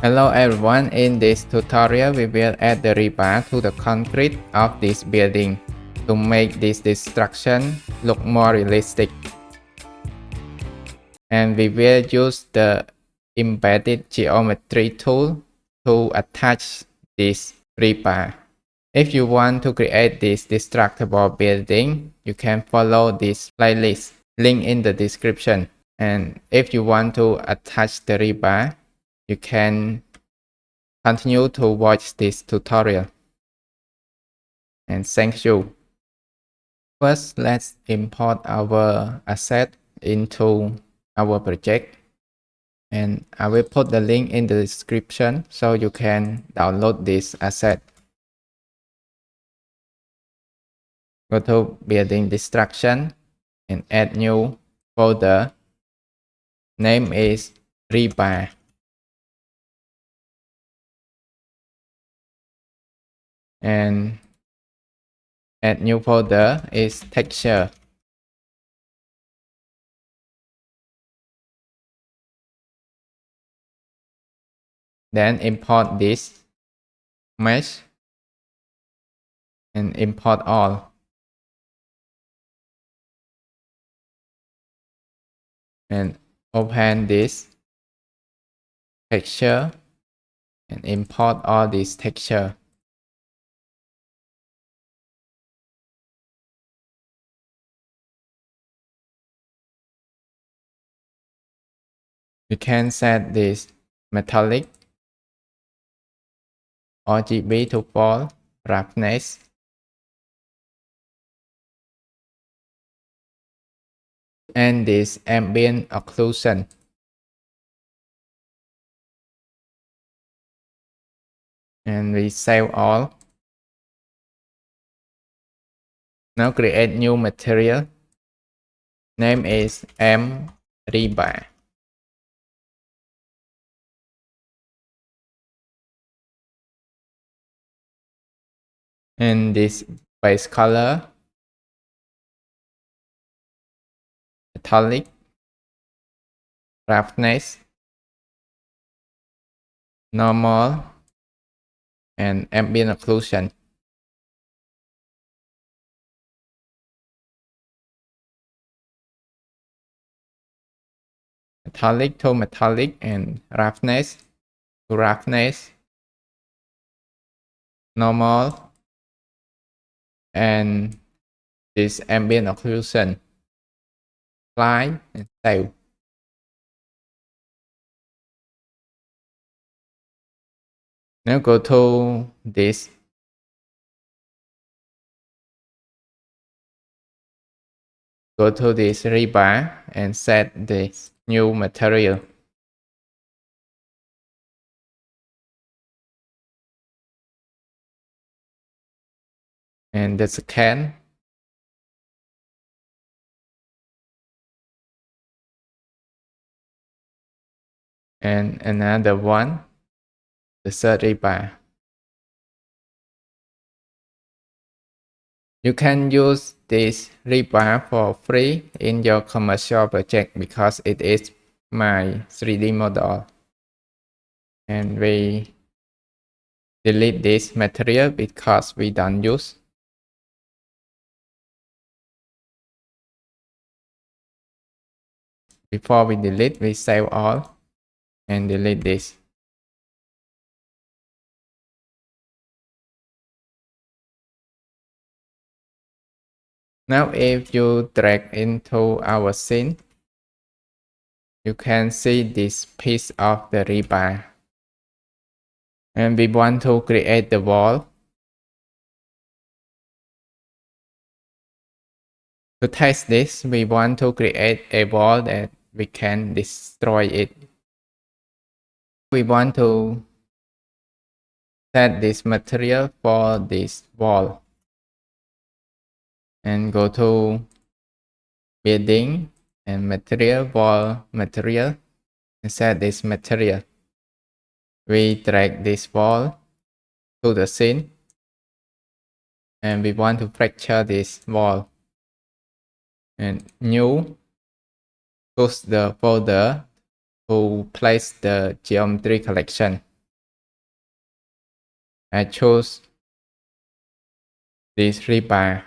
Hello everyone, in this tutorial we will add the rebar to the concrete of this building to make this destruction look more realistic. And we will use the embedded geometry tool to attach this rebar. If you want to create this destructible building, you can follow this playlist, link in the description. And if you want to attach the rebar, you can continue to watch this tutorial. And thank you. First, let's import our asset into our project. And I will put the link in the description so you can download this asset. Go to building destruction and add new folder. Name is Rebar. And add new folder is texture. Then import this mesh and import all. And open this texture and import all this texture. We can set this metallic, RGB to fall, roughness, and this ambient occlusion. And we save all. Now create new material. Name is Rebar. And this base color, metallic, roughness, normal, and ambient occlusion. Metallic to metallic and roughness to roughness, normal, and this ambient occlusion. Apply and save. Now go to this. Go to this rebar and set this new material. And the scan. And another one, the third rebar. You can use this rebar for free in your commercial project because it is my 3D model. And we delete this material because we don't use. Before we delete, we save all and delete this. Now if you drag into our scene, you can see this piece of the rebar. And we want to create the wall. To test this, we want to create a wall that we can destroy it. We want to set this material for this wall. And go to building and material, wall material, and set this material. We drag this wall to the scene. And we want to fracture this wall. And new, choose the folder to place the geometry collection. I choose this rebar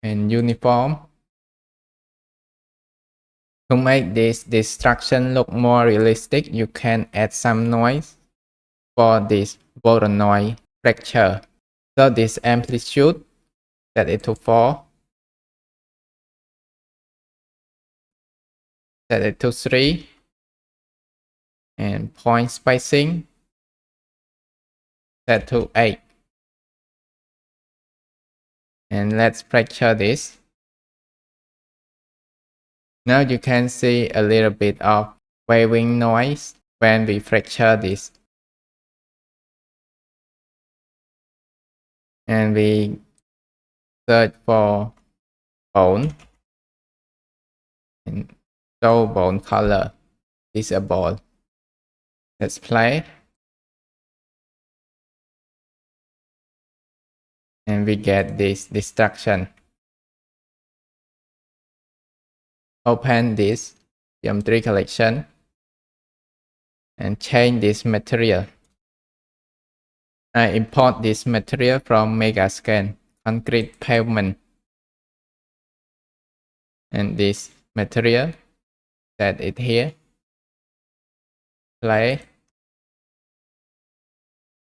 and uniform. To make this destruction look more realistic, you can add some noise for this Voronoi fracture. So this amplitude, set it to 4, set it to 3, and point spacing, set to 8. And let's fracture this. Now you can see a little bit of waving noise when we fracture this. And we search for bone and show bone color disable. Let's play. And we get this destruction. Open this geometry collection and change this material. I import this material from Megascan concrete pavement. And this material, set it here. Play.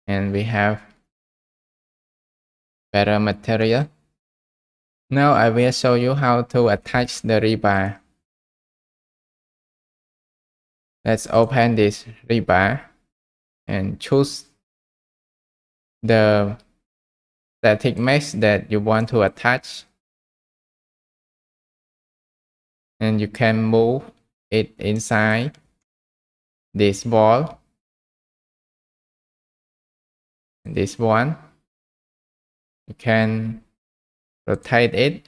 And we have better material. Now I will show you how to attach the rebar. Let's open this rebar and choose the static mesh that you want to attach. And you can move it inside this wall. And this one, you can rotate it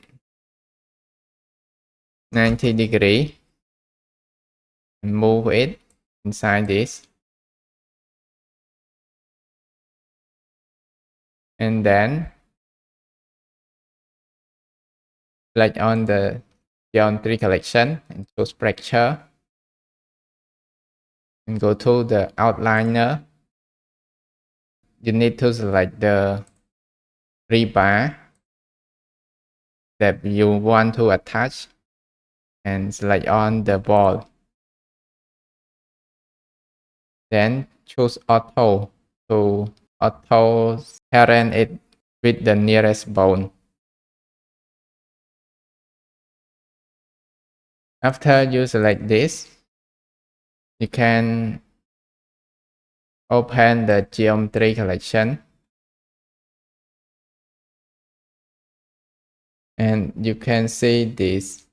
90 degrees and move it inside this. And then click on the geometry collection and choose fracture. And go to the outliner. You need to select the rebar that you want to attach and select on the wall. Then choose auto to auto parent it with the nearest bone. After you select this, you can open the geometry collection and you can see this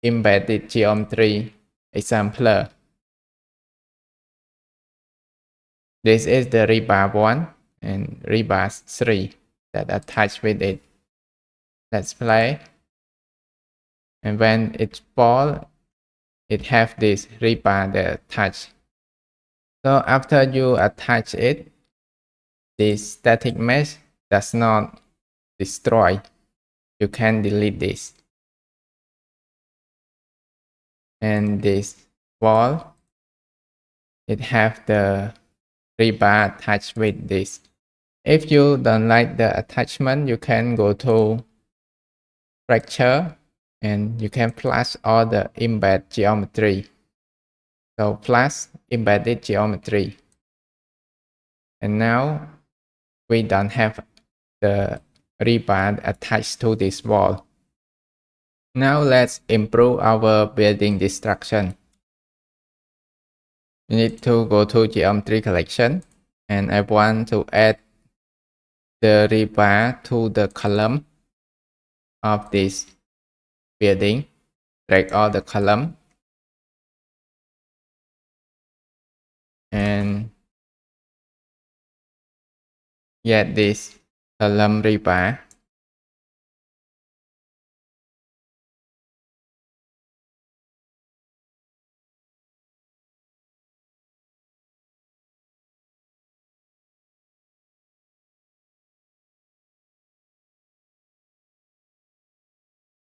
embedded geometry example. This is the rebar 1 and rebar 3 that attach with it. Let's play. And when it fall, it have this rebar that attach. So after you attach it, this static mesh does not destroy. You can delete this. And this wall, it have the rebar attached with this. If you don't like the attachment, you can go to fracture and you can plus all the embed geometry. So plus embedded geometry. And now we don't have the rebar attached to this wall. Now let's improve our building destruction. You need to go to geometry collection and I want to add the rebar to the column of this building. Drag all the column and get this column rebar.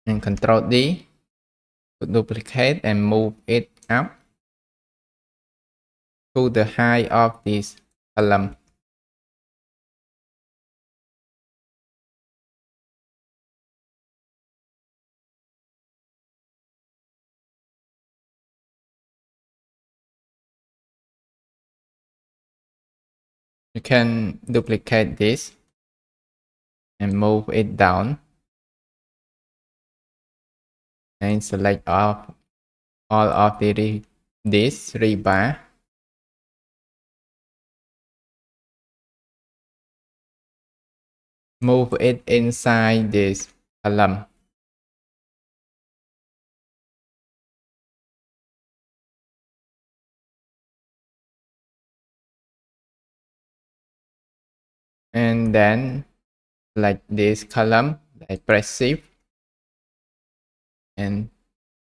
And Control D to duplicate and move it up to the height of this column. You can duplicate this and move it down and select all of this rebar. Move it inside this column. And then like this column, like press shift and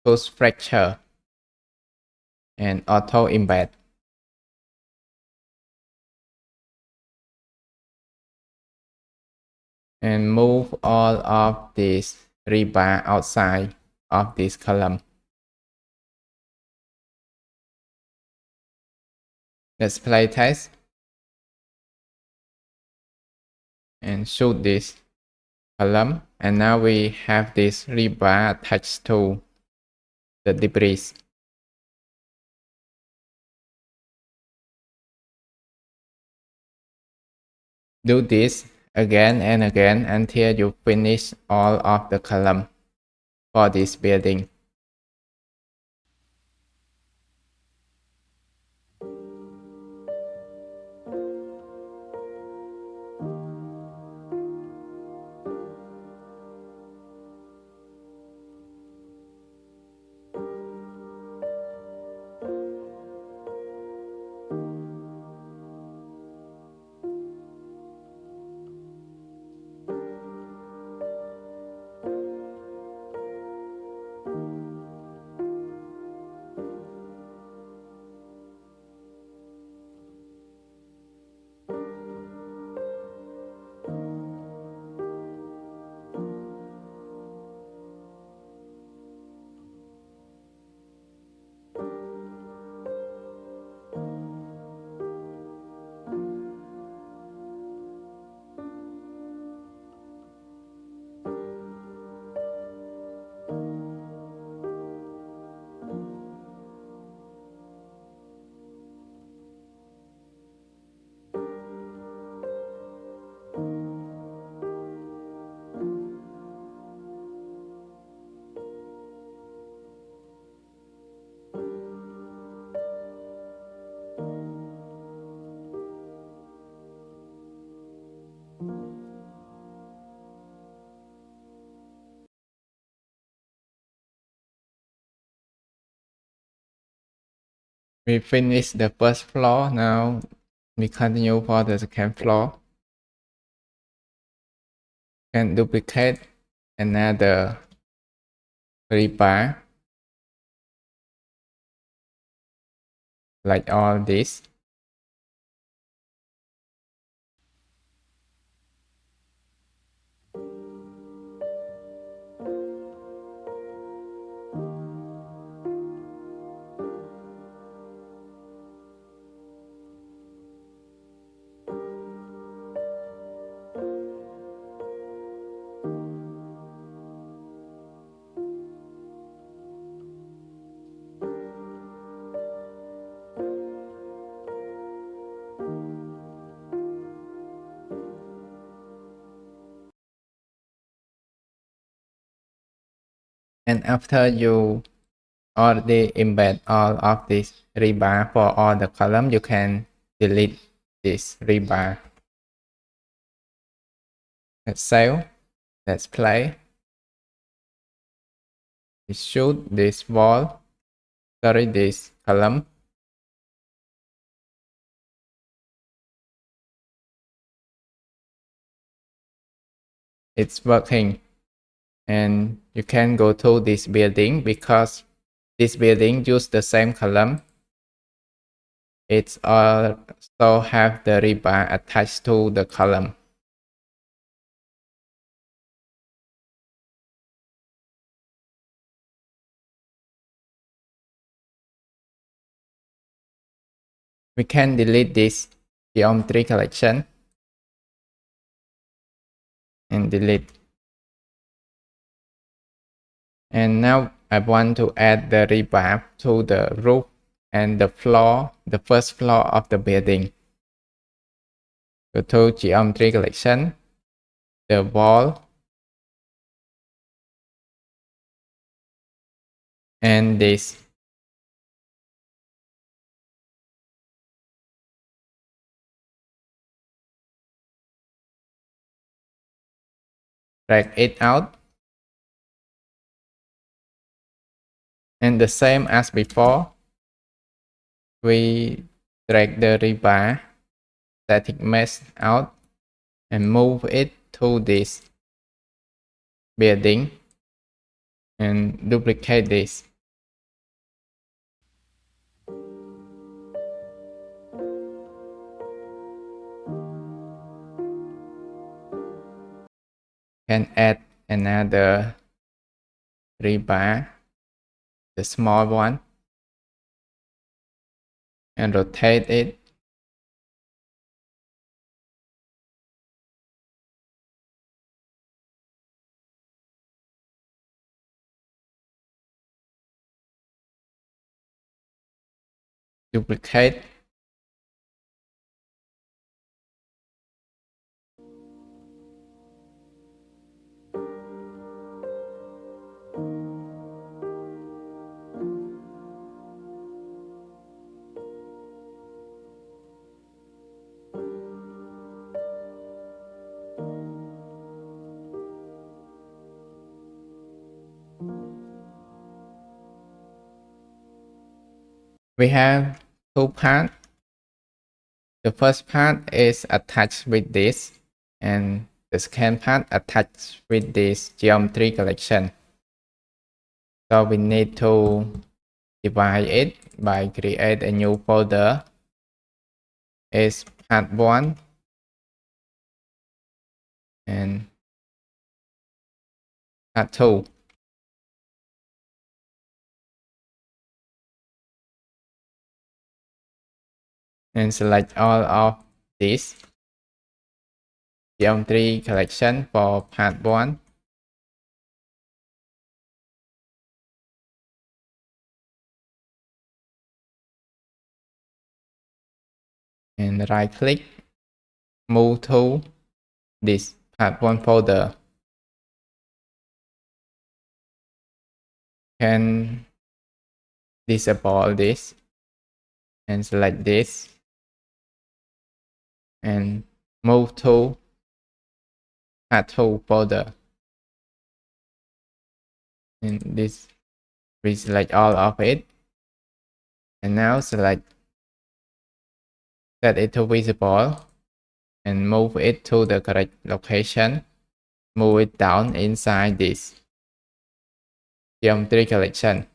post fracture and auto embed. And move all of this rebar outside of this column. Let's play test and shoot this column. And now we have this rebar attached to the debris. Do this again and again until you finish all of the column for this building. We finished the first floor. Now we continue for the second floor. Can duplicate another rebar like all this. And after you already embed all of this rebar for all the column, you can delete this rebar. Let's save. Let's play. Let's shoot this wall. Sorry, this column. It's working. And you can go to this building because this building use the same column. It's also have the rebar attached to the column. We can delete this geometry collection and delete. And now I want to add the rebar to the roof and the floor, the first floor of the building. Go to geometry collection, the wall, and this. Drag it out. And the same as before, we drag the rebar static mesh out and move it to this building and duplicate this. Can add another rebar, the small one, and rotate it. Duplicate. We have two parts. The first part is attached with this, and the second part attached with this geometry collection. So we need to divide it by create a new folder. Is part 1 and part 2. And select all of this geometry collection for part 1. And right click, move to this part 1 folder. Can disable this and select this and move to part 2 folder. And this, we select all of it, and now select, set it to visible and move it to the correct location. Move it down inside this geometry collection.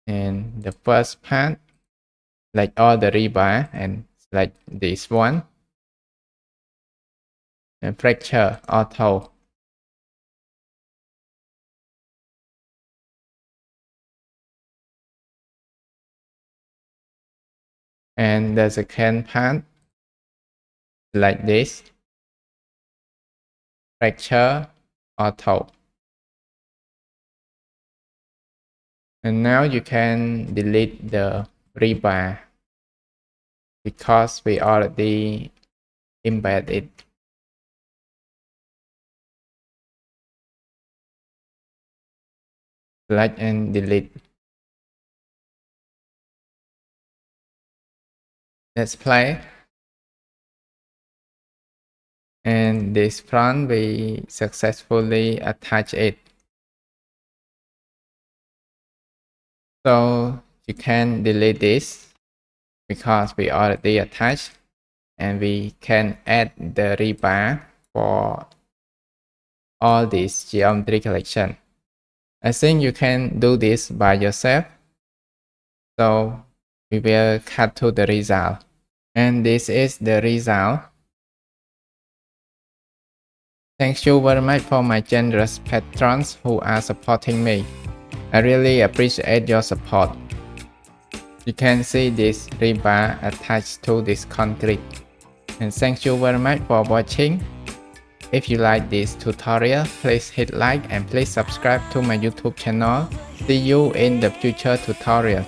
And the first part, select all the rebar and select this one. And fracture auto. And the second part, like this, fracture auto. And now you can delete the rebar because we already embed it. Select and delete. Let's play. And this front, we successfully attach it. So you can delete this because we already attached, and we can add the rebar for all this geometry collection. I think you can do this by yourself. So we will cut to the result. And this is the result. Thank you very much for my generous patrons who are supporting me. I really appreciate your support. You can see this rebar attached to this concrete. And thank you very much for watching. If you like this tutorial, please hit like and please subscribe to my YouTube channel. See you in the future tutorial.